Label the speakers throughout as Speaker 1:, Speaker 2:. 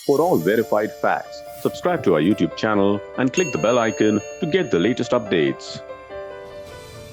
Speaker 1: For all verified facts, subscribe to our YouTube channel and click the bell icon to get the latest updates.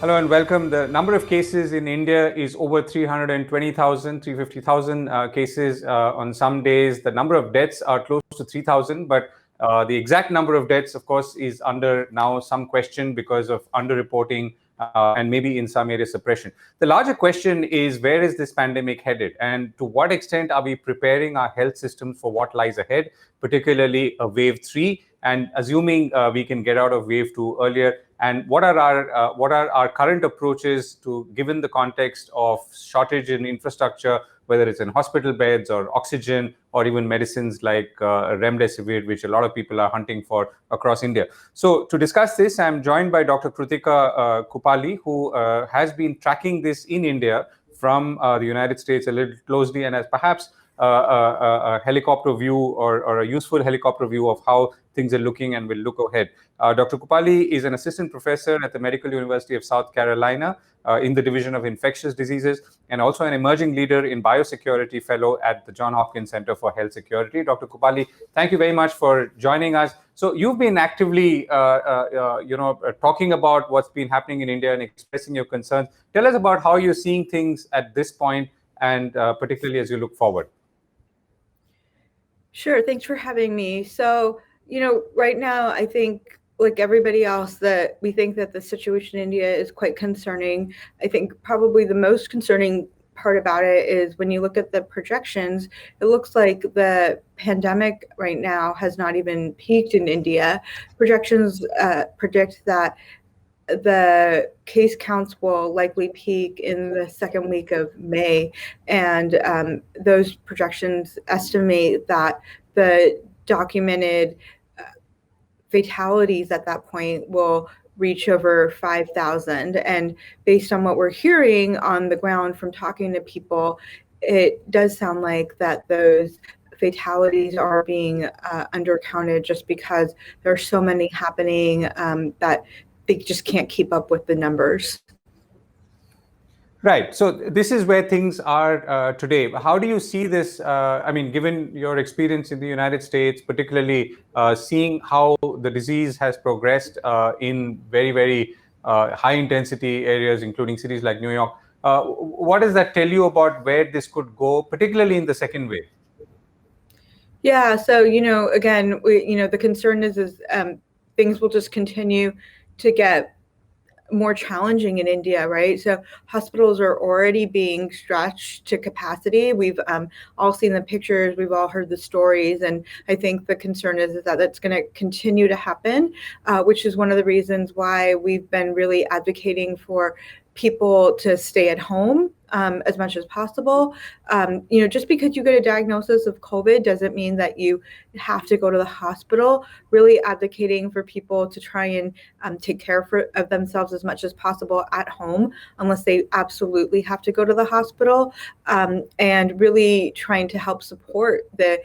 Speaker 2: Hello and welcome. The number of cases in India is over 320,000, 350,000 cases on some days. The number of deaths are close to 3,000, but the exact number of deaths, of course, is under now some question because of underreporting and maybe in some areas suppression. The larger question is, where is this pandemic headed? And to what extent are we preparing our health systems for what lies ahead, particularly a wave 3, and assuming we can get out of wave 2 earlier? And what are our current approaches to, given the context of shortage in infrastructure, whether it's in hospital beds or oxygen or even medicines like remdesivir, which a lot of people are hunting for across India. So to discuss this, I'm joined by Dr. Krutika Kuppalli, who has been tracking this in India from the United States a little closely and has perhaps a helicopter view or a useful helicopter view of how things are looking and will look ahead. Dr. Kuppalli is an assistant professor at the Medical University of South Carolina in the Division of Infectious Diseases, and also an emerging leader in biosecurity fellow at the Johns Hopkins Center for Health Security. Dr. Kuppalli, thank you very much for joining us. So you've been actively, talking about what's been happening in India and expressing your concerns. Tell us about how you're seeing things at this point, and particularly as you look forward.
Speaker 3: Sure. Thanks for having me. So, right now, I think, like everybody else, that we think that the situation in India is quite concerning. I think probably the most concerning part about it is when you look at the projections, it looks like the pandemic right now has not even peaked in India. Projections predict that the case counts will likely peak in the second week of May, and those projections estimate that the documented fatalities at that point will reach over 5,000. And based on what we're hearing on the ground from talking to people, it does sound like that those fatalities are being undercounted just because there are so many happening that they just can't keep up with the numbers.
Speaker 2: Right. So this is where things are today. How do you see this? Given your experience in the United States, particularly seeing how the disease has progressed in very, very high intensity areas, including cities like New York, what does that tell you about where this could go, particularly in the second wave?
Speaker 3: Yeah. So, again, the concern is things will just continue to get more challenging in India, right? So hospitals are already being stretched to capacity. We've all seen the pictures, we've all heard the stories, and I think the concern is that that's going to continue to happen, which is one of the reasons why we've been really advocating for people to stay at home as much as possible. Just because you get a diagnosis of COVID doesn't mean that you have to go to the hospital. Really advocating for people to try and take care of themselves as much as possible at home, unless they absolutely have to go to the hospital, and really trying to help support the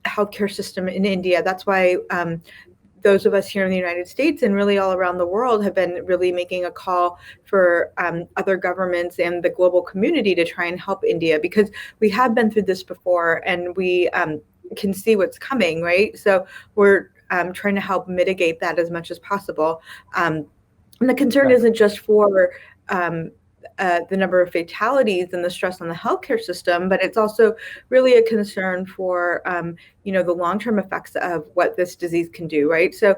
Speaker 3: healthcare system in India. That's why those of us here in the United States and really all around the world have been really making a call for other governments and the global community to try and help India, because we have been through this before and we can see what's coming, right? So we're trying to help mitigate that as much as possible. And the concern isn't just for the number of fatalities and the stress on the healthcare system, but it's also really a concern for, the long-term effects of what this disease can do, right? So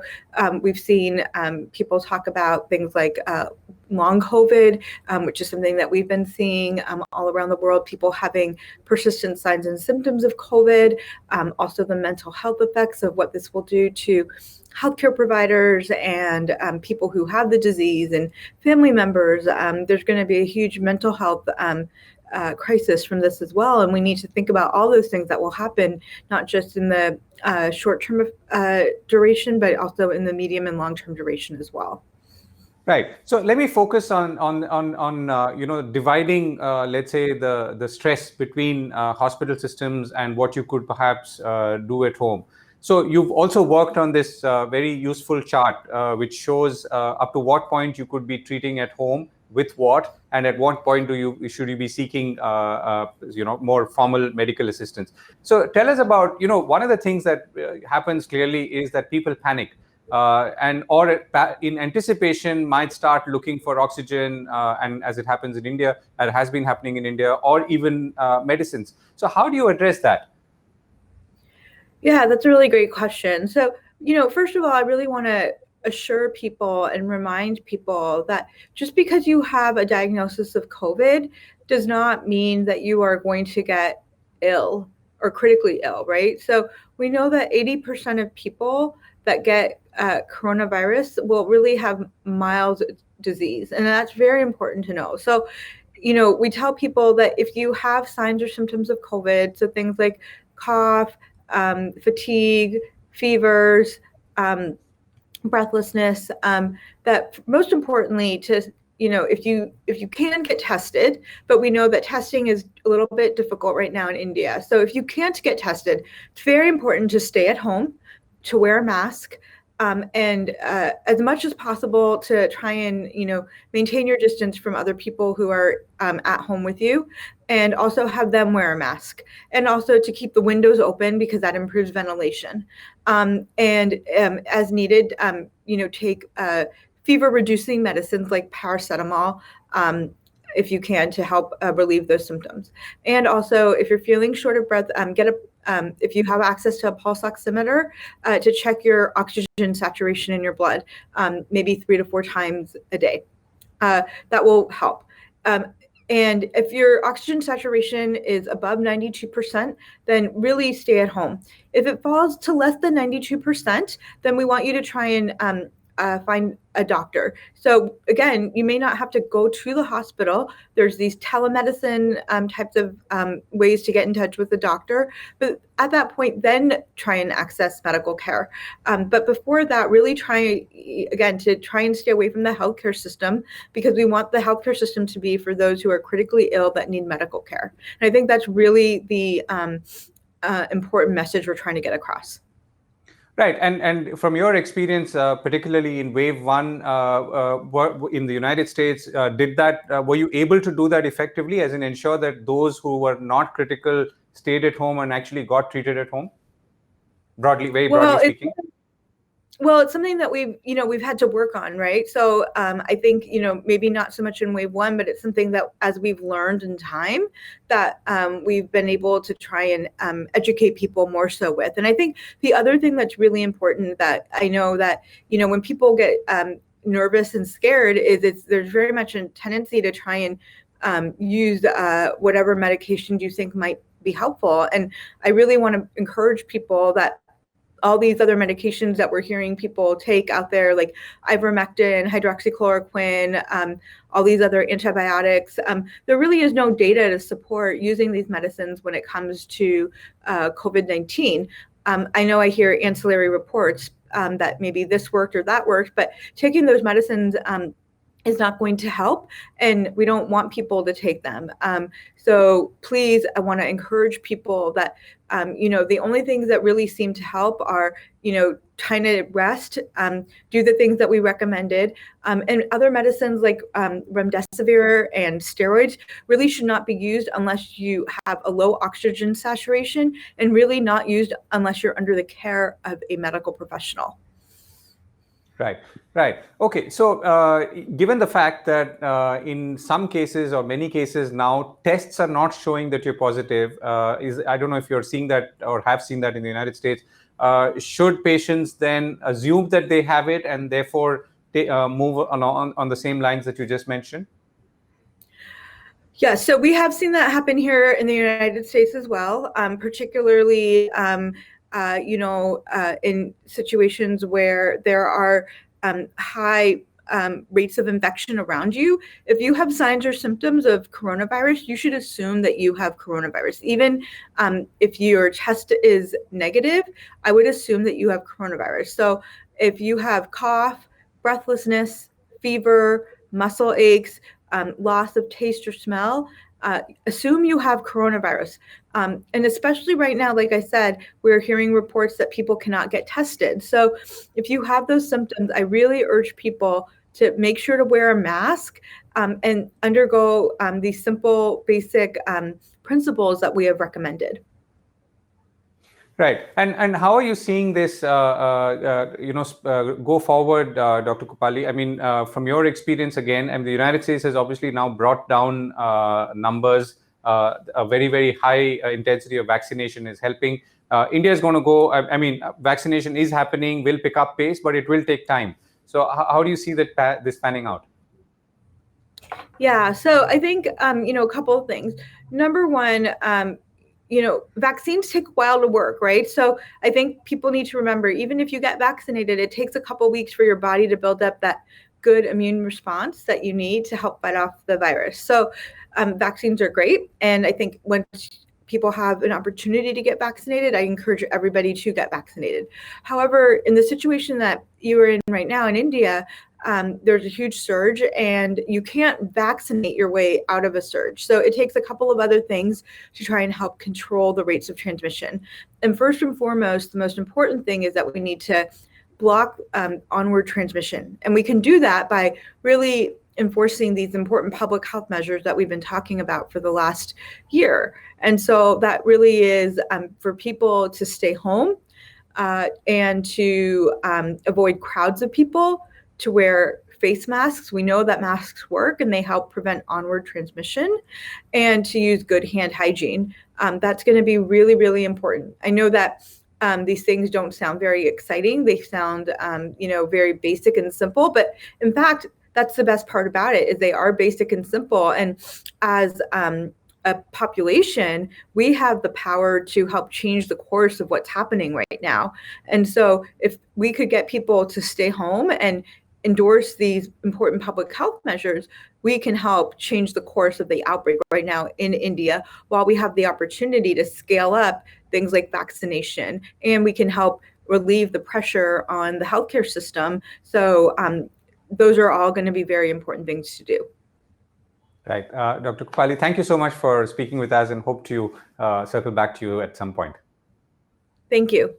Speaker 3: we've seen people talk about things like long COVID, which is something that we've been seeing all around the world, people having persistent signs and symptoms of COVID, also the mental health effects of what this will do to healthcare providers and people who have the disease and family members. There's going to be a huge mental health crisis from this as well. And we need to think about all those things that will happen, not just in the short-term duration, but also in the medium and long-term duration as well.
Speaker 2: Right. So let me focus on dividing, let's say, the stress between hospital systems and what you could perhaps do at home. So you've also worked on this very useful chart, which shows up to what point you could be treating at home with what, and at what point should you be seeking more formal medical assistance? So tell us about, one of the things that happens clearly is that people panic, or in anticipation might start looking for oxygen, and as it happens in India, and has been happening in India, or even medicines. So how do you address that?
Speaker 3: Yeah, that's a really great question. So, first of all, I really want to assure people and remind people that just because you have a diagnosis of COVID does not mean that you are going to get ill or critically ill, right? So we know that 80% of people that get coronavirus will really have mild disease, and that's very important to know. So, we tell people that if you have signs or symptoms of COVID, so things like cough, fatigue, fevers, breathlessness, that most importantly if you can get tested, but we know that testing is a little bit difficult right now in India. So if you can't get tested, it's very important to stay at home, to wear a mask, and as much as possible to try and maintain your distance from other people who are at home with you, and also have them wear a mask, and also to keep the windows open because that improves ventilation, and as needed, take fever reducing medicines like paracetamol, if you can, to help relieve those symptoms. And also, if you're feeling short of breath, if you have access to a pulse oximeter, to check your oxygen saturation in your blood, maybe 3 to 4 times a day. That will help. And if your oxygen saturation is above 92%, then really stay at home. If it falls to less than 92%, then we want you to try and find a doctor. So again, you may not have to go to the hospital. There's these telemedicine types of ways to get in touch with the doctor. But at that point, then try and access medical care. But before that, really try and stay away from the healthcare system, because we want the healthcare system to be for those who are critically ill that need medical care. And I think that's really the important message we're trying to get across.
Speaker 2: Right, and from your experience, particularly in wave 1 in the United States, were you able to do that effectively, as in ensure that those who were not critical stayed at home and actually got treated at home? Broadly speaking.
Speaker 3: Well, it's something that we've had to work on, right? So I think, maybe not so much in wave 1, but it's something that as we've learned in time that we've been able to try and educate people more so with. And I think the other thing that's really important that I know that, when people get nervous and scared is there's very much a tendency to try and use whatever medication you think might be helpful. And I really want to encourage people that all these other medications that we're hearing people take out there, like ivermectin, hydroxychloroquine, all these other antibiotics, there really is no data to support using these medicines when it comes to COVID-19. I know I hear ancillary reports that maybe this worked or that worked, but taking those medicines is not going to help, and we don't want people to take them. So please, I want to encourage people that, the only things that really seem to help are, trying to rest, do the things that we recommended, and other medicines like remdesivir and steroids really should not be used unless you have a low oxygen saturation, and really not used unless you're under the care of a medical professional.
Speaker 2: Right. Okay. So, given the fact that in some cases or many cases now tests are not showing that you're positive, I don't know if you're seeing that or have seen that in the United States. Should patients then assume that they have it and therefore move on the same lines that you just mentioned?
Speaker 3: Yeah, so we have seen that happen here in the United States as well, particularly in situations where there are high rates of infection around you. If you have signs or symptoms of coronavirus, you should assume that you have coronavirus. Even if your test is negative, I would assume that you have coronavirus. So if you have cough, breathlessness, fever, muscle aches, loss of taste or smell, assume you have coronavirus. And especially right now, like I said, we're hearing reports that people cannot get tested. So if you have those symptoms, I really urge people to make sure to wear a mask and undergo these simple, basic principles that we have recommended.
Speaker 2: Right. And how are you seeing this, go forward, Dr. Kuppalli? I mean, from your experience again, and the United States has obviously now brought down numbers. A very, very high intensity of vaccination is helping. India is going to go, I mean, vaccination is happening, will pick up pace, but it will take time. So how do you see that this panning out?
Speaker 3: Yeah, so I think, a couple of things. Number one, vaccines take a while to work, right? So I think people need to remember, even if you get vaccinated, it takes a couple weeks for your body to build up that good immune response that you need to help fight off the virus. So vaccines are great. And I think once people have an opportunity to get vaccinated, I encourage everybody to get vaccinated. However, in the situation that you are in right now in India, there's a huge surge and you can't vaccinate your way out of a surge. So it takes a couple of other things to try and help control the rates of transmission. And first and foremost, the most important thing is that we need to block onward transmission. And we can do that by really enforcing these important public health measures that we've been talking about for the last year. And so that really is for people to stay home and to avoid crowds of people, to wear face masks. We know that masks work and they help prevent onward transmission, and to use good hand hygiene. That's going to be really, really important. I know that these things don't sound very exciting. They sound, very basic and simple, but in fact, that's the best part about it, is they are basic and simple. And as a population, we have the power to help change the course of what's happening right now. And so if we could get people to stay home and endorse these important public health measures, we can help change the course of the outbreak right now in India, while we have the opportunity to scale up things like vaccination, and we can help relieve the pressure on the healthcare system. So those are all going to be very important things to do.
Speaker 2: Right. Dr. Kuppalli, thank you so much for speaking with us, and hope to circle back to you at some point.
Speaker 3: Thank you.